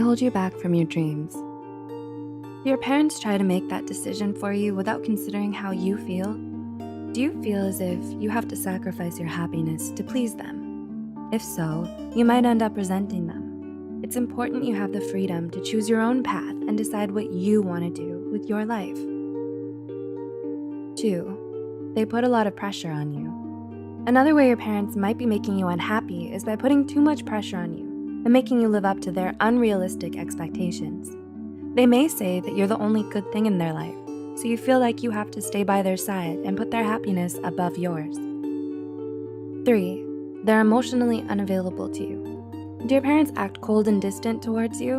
hold you back from your dreams? Do your parents try to make that decision for you without considering how you feel? Do you feel as if you have to sacrifice your happiness to please them? If so, you might end up resenting them. It's important you have the freedom to choose your own path and decide what you want to do with your life. 2. They put a lot of pressure on you. Another way your parents might be making you unhappy is by putting too much pressure on you and making you live up to their unrealistic expectations. They may say that you're the only good thing in their life, so you feel like you have to stay by their side and put their happiness above yours. 3. They're emotionally unavailable to you. Do your parents act cold and distant towards you?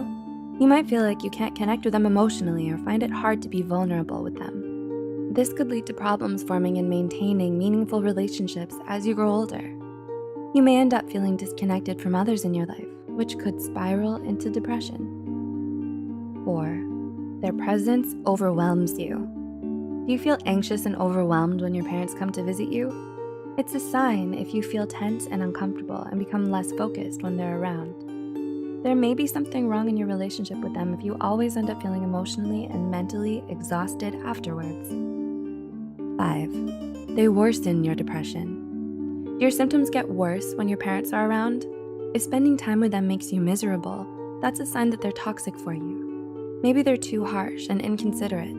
You might feel like you can't connect with them emotionally or find it hard to be vulnerable with them. This could lead to problems forming and maintaining meaningful relationships as you grow older. You may end up feeling disconnected from others in your life, which could spiral into depression. 4. Their presence overwhelms you. Do you feel anxious and overwhelmed when your parents come to visit you? It's a sign if you feel tense and uncomfortable and become less focused when they're around. There may be something wrong in your relationship with them if you always end up feeling emotionally and mentally exhausted afterwards. 5. They worsen your depression. Your symptoms get worse when your parents are around. If spending time with them makes you miserable, that's a sign that they're toxic for you. Maybe they're too harsh and inconsiderate.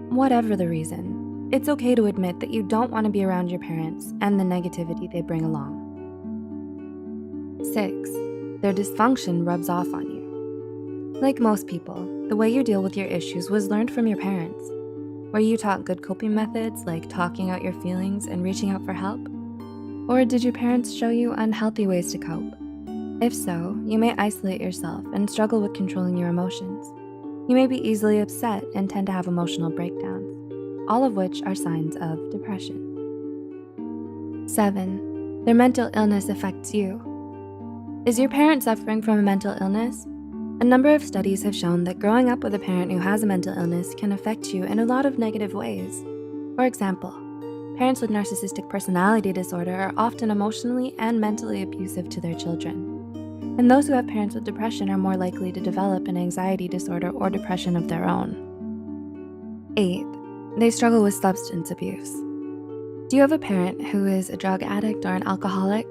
Whatever the reason, it's okay to admit that you don't want to be around your parents and the negativity they bring along. 6. Their dysfunction rubs off on you. Like most people, the way you deal with your issues was learned from your parents. Were you taught good coping methods like talking out your feelings and reaching out for help? Or did your parents show you unhealthy ways to cope? If so, you may isolate yourself and struggle with controlling your emotions. You may be easily upset and tend to have emotional breakdowns, all of which are signs of depression. 7. Their mental illness affects you. Is your parent suffering from a mental illness? A number of studies have shown that growing up with a parent who has a mental illness can affect you in a lot of negative ways. For example, parents with narcissistic personality disorder are often emotionally and mentally abusive to their children. And those who have parents with depression are more likely to develop an anxiety disorder or depression of their own. 8. They struggle with substance abuse. Do you have a parent who is a drug addict or an alcoholic?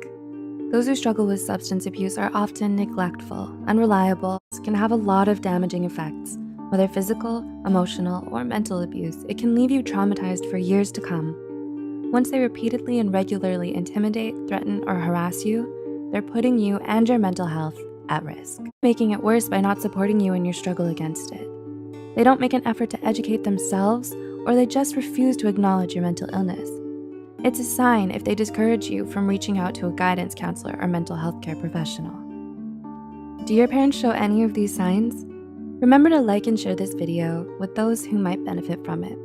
Those who struggle with substance abuse are often neglectful, unreliable, can have a lot of damaging effects. Whether physical, emotional, or mental abuse, it can leave you traumatized for years to come. Once they repeatedly and regularly intimidate, threaten, or harass you, they're putting you and your mental health at risk, making it worse by not supporting you in your struggle against it. They don't make an effort to educate themselves, or they just refuse to acknowledge your mental illness. It's a sign if they discourage you from reaching out to a guidance counselor or mental health care professional. Do your parents show any of these signs? Remember to like and share this video with those who might benefit from it.